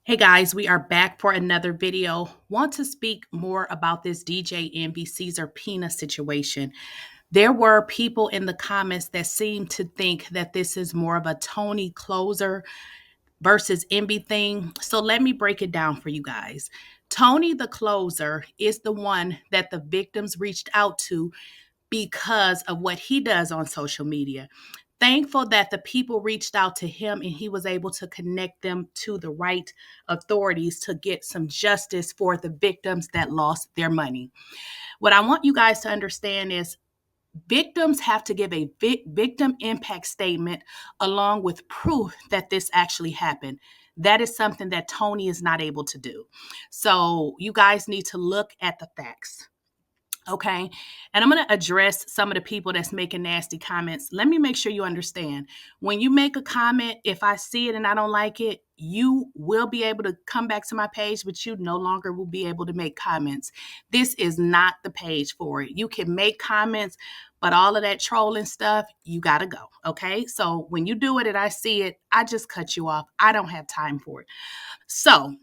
Hey guys, we are back for another video. Want to speak more about this DJ Envy Caesar Pina situation. There were people in the comments that seemed to think that this is more of a Tony closer versus Envy thing. So let me break it down for you guys. Tony the closer is the one that the victims reached out to because of what he does on social media. Thankful that the people reached out to him and he was able to connect them to the right authorities to get some justice for the victims that lost their money. What I want you guys to understand is victims have to give a victim impact statement along with proof that this actually happened. That is something that Tony is not able to do. So you guys need to look at the facts. Okay. And I'm going to address some of the people that's making nasty comments. Let me make sure you understand. When you make a comment, if I see it and I don't like it, you will be able to come back to my page, but you no longer will be able to make comments. This is not the page for it. You can make comments, but all of that trolling stuff, you got to go. Okay. So when you do it and I see it, I just cut you off. I don't have time for it. So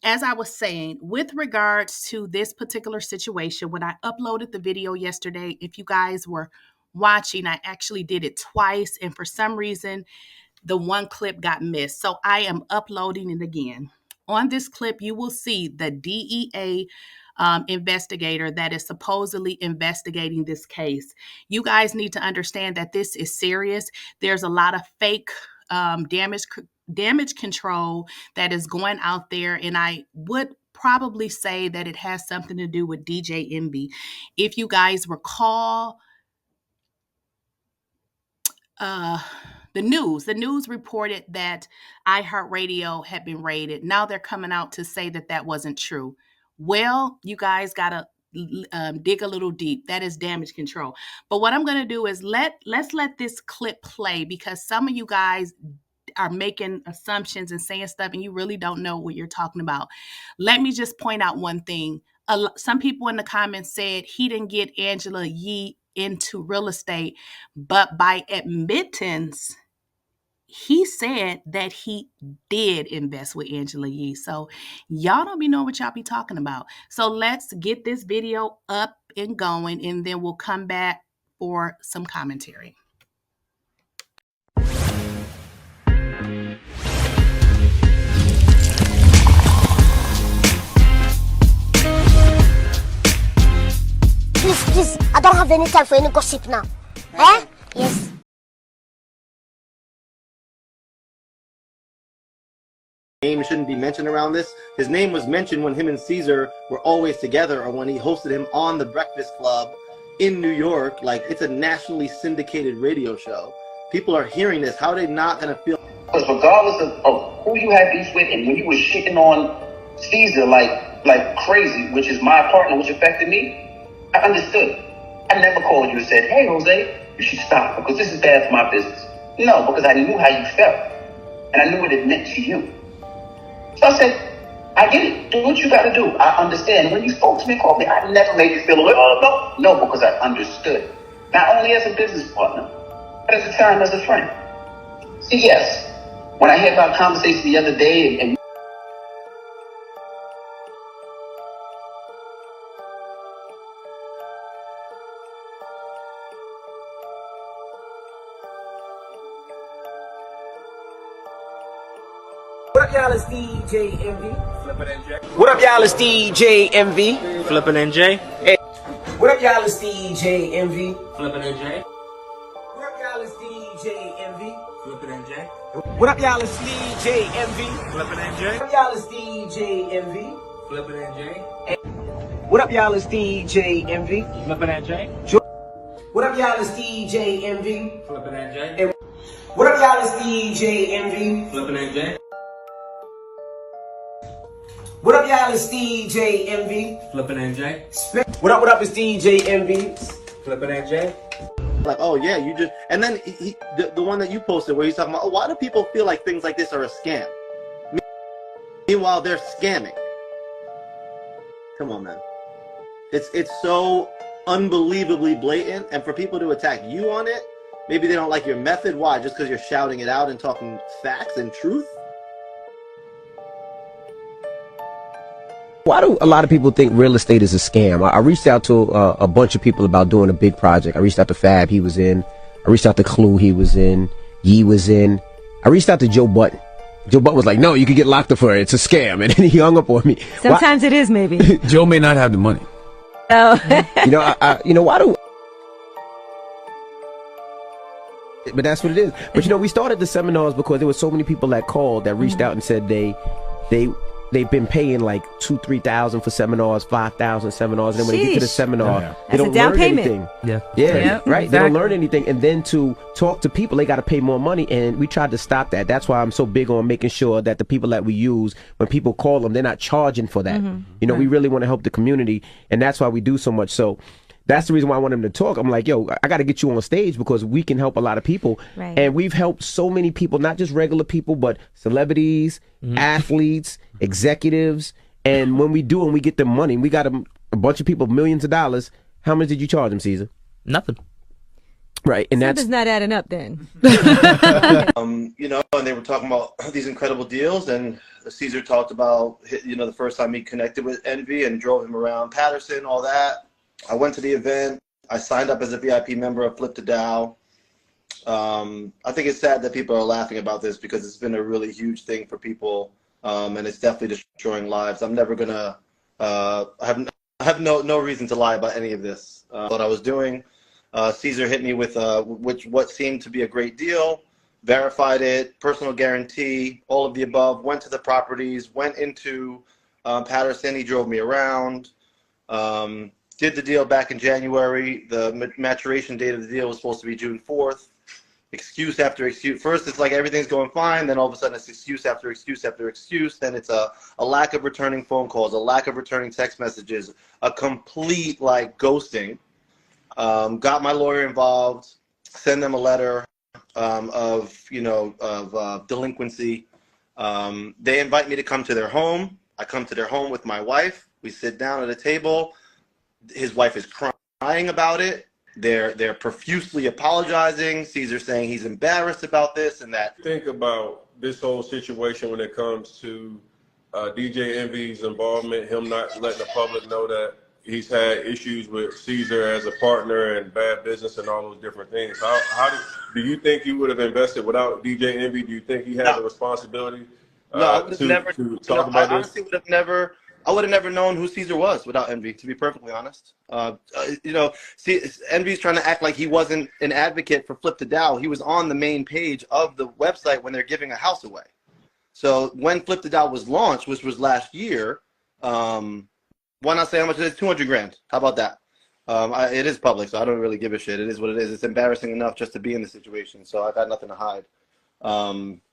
as I was saying, with regards to this particular situation, when I uploaded the video yesterday, if you guys were watching, I actually did it twice. And for some reason, the one clip got missed. So I am uploading it again. On this clip, you will see the DEA investigator that is supposedly investigating this case. You guys need to understand that this is serious. There's a lot of fake damage control that is going out there, and I would probably say that it has something to do with DJ Envy. If you guys recall, the news reported that iHeartRadio had been raided. Now they're coming out to say that that wasn't true. Well, you guys gotta dig a little deep. That is damage control. But what I'm gonna do is let's let this clip play, because some of you guys are making assumptions and saying stuff and you really don't know what you're talking about. Let me just point out one thing. Some people in the comments said he didn't get Angela Yee into real estate, but by admittance, he said that he did invest with Angela Yee. So y'all don't be knowing what y'all be talking about. So let's get this video up and going, and then we'll come back for some commentary. Please, I don't have any time for any gossip now. Eh? Yes. Name shouldn't be mentioned around this. His name was mentioned when him and Caesar were always together, or when he hosted him on the Breakfast Club in New York. Like, it's a nationally syndicated radio show. People are hearing this. How are they not going to feel? Because regardless of who you had beef with, and when you were shitting on Caesar like crazy, which is my partner, which affected me, I understood. I never called you and said, hey, Jose, you should stop because this is bad for my business. No, because I knew how you felt. And I knew what it meant to you. So I said, I get it. Do what you got to do. I understand. When you spoke to me, called me, I never made you feel, oh, no, because I understood. Not only as a business partner, but at the time as a friend. See, yes, when I had our conversation the other day and What up, y'all? It's DJ Envy. Flippin' NJ. What up, y'all? It's DJ Envy. Flippin' NJ. Hey. What up, y'all? It's DJ Envy. Flippin' NJ. What up, y'all? It's DJ Envy. Flippin' NJ. What up, y'all? It's DJ Envy. Flippin' NJ. What up, y'all? It's DJ Envy. Flippin' NJ. Hey. What up, y'all? It's DJ Envy. Flippin' NJ. What up, y'all? It's DJ Envy. Flippin' NJ. Hey. What up, y'all? It's DJ Envy. Flippin' NJ. What up, y'all? It's DJ Envy. Flippin' NJ. What up, it's DJ Envy. Flippin' NJ. Like, oh yeah, you just, and then the one that you posted where he's talking about, oh, why do people feel like things like this are a scam? Meanwhile, they're scamming. Come on, man. It's so unbelievably blatant, and for people to attack you on it, maybe they don't like your method. Why? Just because you're shouting it out and talking facts and truth? Why do a lot of people think real estate is a scam? I reached out to a bunch of people about doing a big project. I reached out to Fab, he was in. I reached out to Clue, he was in. Yee was in. I reached out to Joe Button. Joe Button was like, no, you could get locked up for it. It's a scam. And then he hung up on me. Sometimes it is, maybe. Joe may not have the money. Oh. Why do... But that's what it is. But we started the seminars because there were so many people that called that reached out and said they've been paying like $2,000-3,000 for seminars, $5,000 seminars, and then when they get to the seminar, they don't learn anything. Yeah, right. Exactly. They don't learn anything, and then to talk to people, they got to pay more money, and we tried to stop that. That's why I'm so big on making sure that the people that we use, when people call them, they're not charging for that. We really want to help the community, and that's why we do so much. So that's the reason why I want him to talk. I'm like, yo, I got to get you on stage because we can help a lot of people. Right. And we've helped so many people, not just regular people, but celebrities, athletes, executives. And when we do and we get them money, we got a bunch of people, millions of dollars. How much did you charge them, Caesar? Nothing. Right. And Something's not adding up then. And they were talking about these incredible deals, and Caesar talked about, the first time he connected with Envy and drove him around Patterson, all that. I went to the event. I signed up as a VIP member of Flip to Dow. I think it's sad that people are laughing about this because it's been a really huge thing for people, and it's definitely destroying lives. I'm never gonna. I have no reason to lie about any of this. What I was doing. Caesar hit me with what seemed to be a great deal. Verified it, personal guarantee, all of the above. Went to the properties. Went into Patterson. He drove me around. Did the deal back in January. The maturation date of the deal was supposed to be June 4th. Excuse after excuse. First, it's like everything's going fine. Then all of a sudden, it's excuse after excuse after excuse. Then it's a lack of returning phone calls, a lack of returning text messages, a complete ghosting. Got my lawyer involved. Send them a letter of delinquency. They invite me to come to their home. I come to their home with my wife. We sit down at a table. His wife is crying about it. They're profusely apologizing. Caesar saying he's embarrassed about this and that. Think about this whole situation when it comes to DJ Envy's involvement, him not letting the public know that he's had issues with Caesar as a partner and bad business and all those different things. Do you think he would have invested without DJ Envy? Do you think he has a responsibility I would have never to talk about I honestly would have never. I would have never known who Caesar was without Envy, to be perfectly honest. Envy's trying to act like he wasn't an advocate for Flip to Dow. He was on the main page of the website when they're giving a house away. So when Flip to Dow was launched, which was last year, why not say how much it is? 200 grand. How about that? It is public, so I don't really give a shit. It is what it is. It's embarrassing enough just to be in the situation, so I got nothing to hide.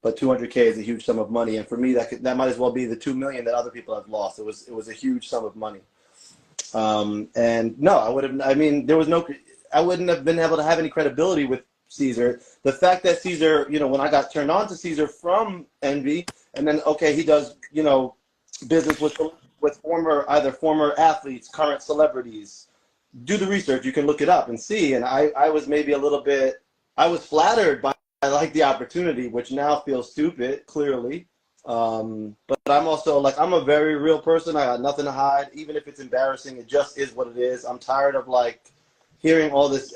But 200K is a huge sum of money, and for me, that might as well be the $2 million that other people have lost. It was a huge sum of money. And no, I would have. I mean, I wouldn't have been able to have any credibility with Caesar. The fact that Caesar, when I got turned on to Caesar from Envy, and then he does, business with former athletes, current celebrities. Do the research. You can look it up and see. And I was maybe I was flattered by. I like the opportunity, which now feels stupid, clearly. But I'm also I'm a very real person. I got nothing to hide. Even if it's embarrassing, it just is what it is. I'm tired of hearing all this.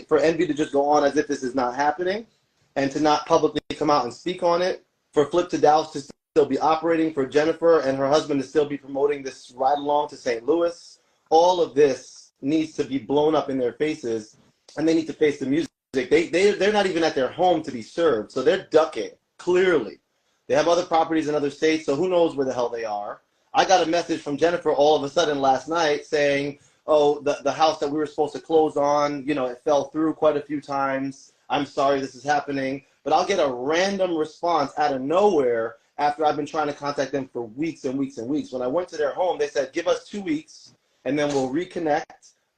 For Envy to just go on as if this is not happening and to not publicly come out and speak on it. For Flip to Dow to still be operating, for Jennifer and her husband to still be promoting this ride along to St. Louis. All of this needs to be blown up in their faces, and they need to face the music. They're not even at their home to be served, so they're ducking, clearly. They have other properties in other states, so who knows where the hell they are. I got a message from Jennifer all of a sudden last night saying, oh, the house that we were supposed to close on, it fell through quite a few times. I'm sorry this is happening. But I'll get a random response out of nowhere after I've been trying to contact them for weeks and weeks and weeks. When I went to their home, they said, give us 2 weeks, and then we'll reconnect.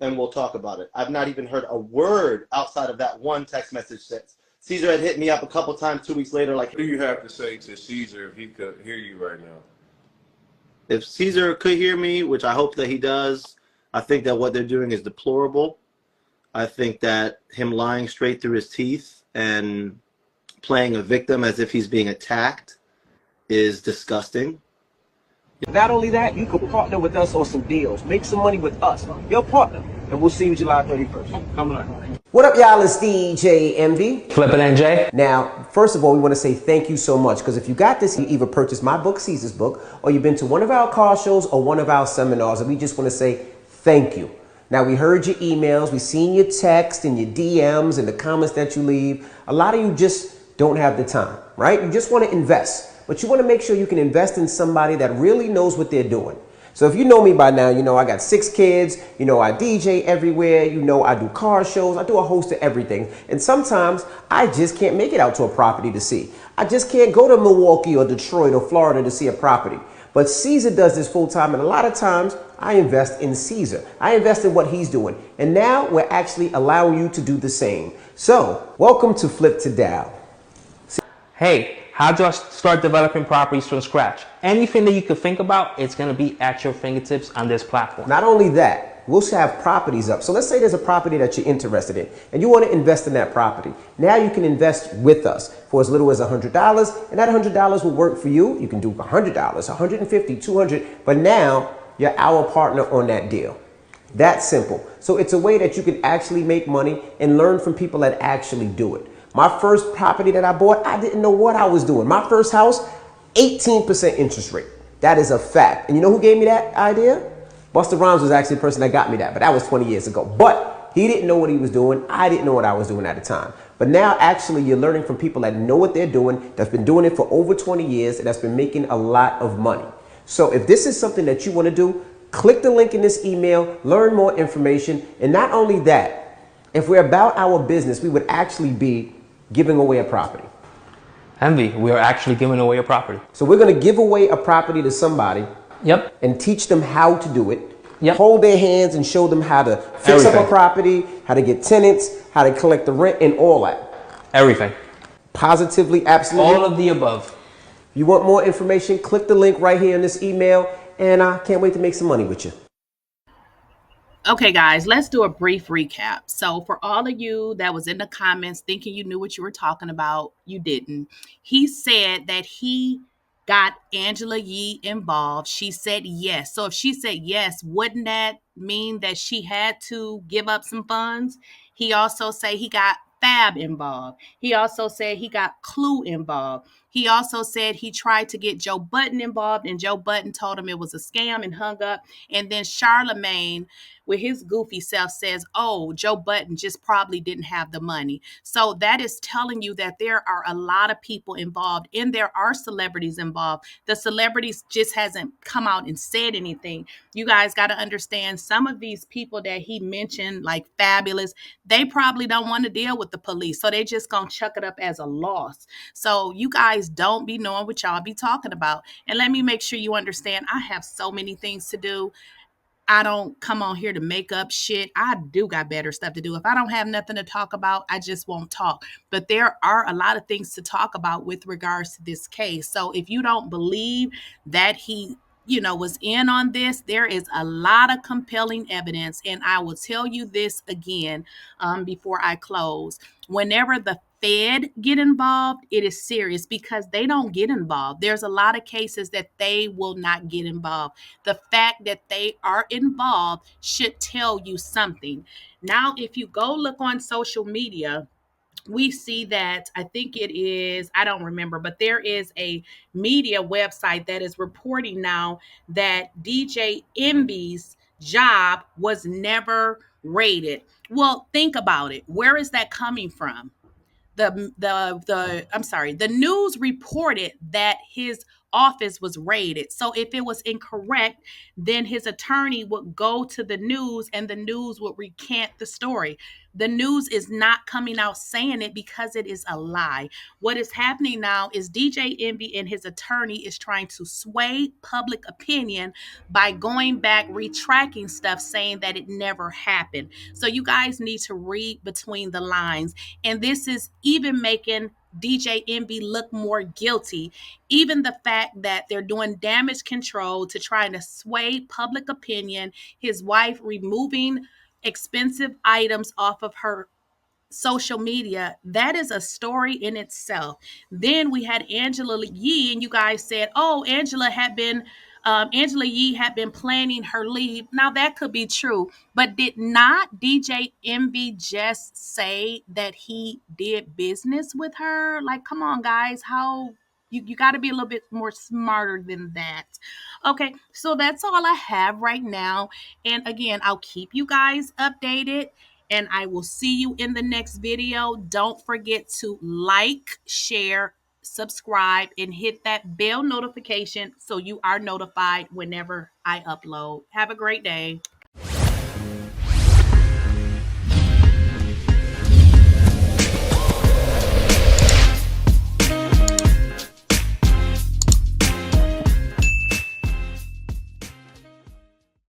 And we'll talk about it. I've not even heard a word outside of that one text message since. Caesar had hit me up a couple times 2 weeks later. What do you have to say to Caesar if he could hear you right now? If Caesar could hear me, which I hope that he does, I think that what they're doing is deplorable. I think that him lying straight through his teeth and playing a victim as if he's being attacked is disgusting. Not only that, you can partner with us on some deals. Make some money with us, your partner. And we'll see you July 31st. Come on. What up, y'all? It's DJ Envy. Flippin' NJ. Now, first of all, we want to say thank you so much, because if you got this, you either purchased my book, Caesar's book, or you've been to one of our car shows or one of our seminars, and we just want to say thank you. Now, we heard your emails, we seen your text and your DMs and the comments that you leave. A lot of you just don't have the time, right? You just want to invest, but you want to make sure you can invest in somebody that really knows what they're doing. So if you know me by now, you know I got 6 kids, you know I DJ everywhere, you know I do car shows, I do a host of everything. And sometimes I just can't make it out to a property to see. I just can't go to Milwaukee or Detroit or Florida to see a property. But Caesar does this full time, and a lot of times I invest in Caesar. I invest in what he's doing. And now we're actually allowing you to do the same. So welcome to Flip to Dow. Hey, how do I start developing properties from scratch? Anything that you could think about, it's going to be at your fingertips on this platform. Not only that, we'll have properties up. So let's say there's a property that you're interested in and you want to invest in that property. Now you can invest with us for as little as $100, and that $100 will work for you. You can do $100, $150, $200, but now you're our partner on that deal. That's simple. So it's a way that you can actually make money and learn from people that actually do it. My first property that I bought, I didn't know what I was doing. My first house, 18% interest rate. That is a fact. And you know who gave me that idea? Busta Rhymes was actually the person that got me that, but that was 20 years ago. But he didn't know what he was doing. I didn't know what I was doing at the time. But now actually you're learning from people that know what they're doing, that's been doing it for over 20 years, and that's been making a lot of money. So if this is something that you want to do, click the link in this email, learn more information. And not only that, if we're about our business, we would actually be giving away a property. Envy, we are actually giving away a property. So we're going to give away a property to somebody. Yep. And teach them how to do it. Yep. Hold their hands and show them how to fix up a property, how to get tenants, how to collect the rent, and all that. Everything. Positively, absolutely. All of the above. If you want more information, click the link right here in this email, and I can't wait to make some money with you. Okay, guys, let's do a brief recap. So for all of you that was in the comments thinking you knew what you were talking about, you didn't. He said that he got Angela Yee involved. She said yes. So if she said yes, wouldn't that mean that she had to give up some funds? He also said he got Fab involved. He also said he got Clue involved. He also said he tried to get Joe Budden involved, and Joe Budden told him it was a scam and hung up. And then Charlemagne, with his goofy self, says, oh, Joe Budden just probably didn't have the money. So that is telling you that there are a lot of people involved, and there are celebrities involved. The celebrities just hasn't come out and said anything. You guys got to understand, some of these people that he mentioned, like Fabulous, they probably don't want to deal with the police. So they just going to chuck it up as a loss. So you guys don't be knowing what y'all be talking about. And let me make sure you understand, I have so many things to do. I don't come on here to make up shit. I do got better stuff to do. If I don't have nothing to talk about, I just won't talk. But there are a lot of things to talk about with regards to this case. So if you don't believe that he was in on this, there is a lot of compelling evidence. And I will tell you this again before I close. Whenever the Fed get involved, it is serious because they don't get involved. There's a lot of cases that they will not get involved. The fact that they are involved should tell you something. Now, if you go look on social media, we see that, I think it is, I don't remember, but there is a media website that is reporting now that DJ Envy's job was never raided. Well, think about it. Where is that coming from? The news reported that his office was raided. So if it was incorrect, then his attorney would go to the news and the news would recant the story. The news is not coming out saying it because it is a lie. What is happening now is DJ Envy and his attorney is trying to sway public opinion by going back, retracting stuff, saying that it never happened. So you guys need to read between the lines. And this is even making DJ Envy look more guilty. Even the fact that they're doing damage control to try to sway public opinion, his wife removing expensive items off of her social media, that is a story in itself. Then we had Angela Yee, and you guys said, oh, Angela had been Angela Yee had been planning her leave. Now that could be true, but did not DJ Envy just say that he did business with her? Like, come on, guys, how you got to be a little bit more smarter than that. Okay, so that's all I have right now. And again, I'll keep you guys updated and I will see you in the next video. Don't forget to like, share, subscribe, and hit that bell notification so you are notified whenever I upload. Have a great day.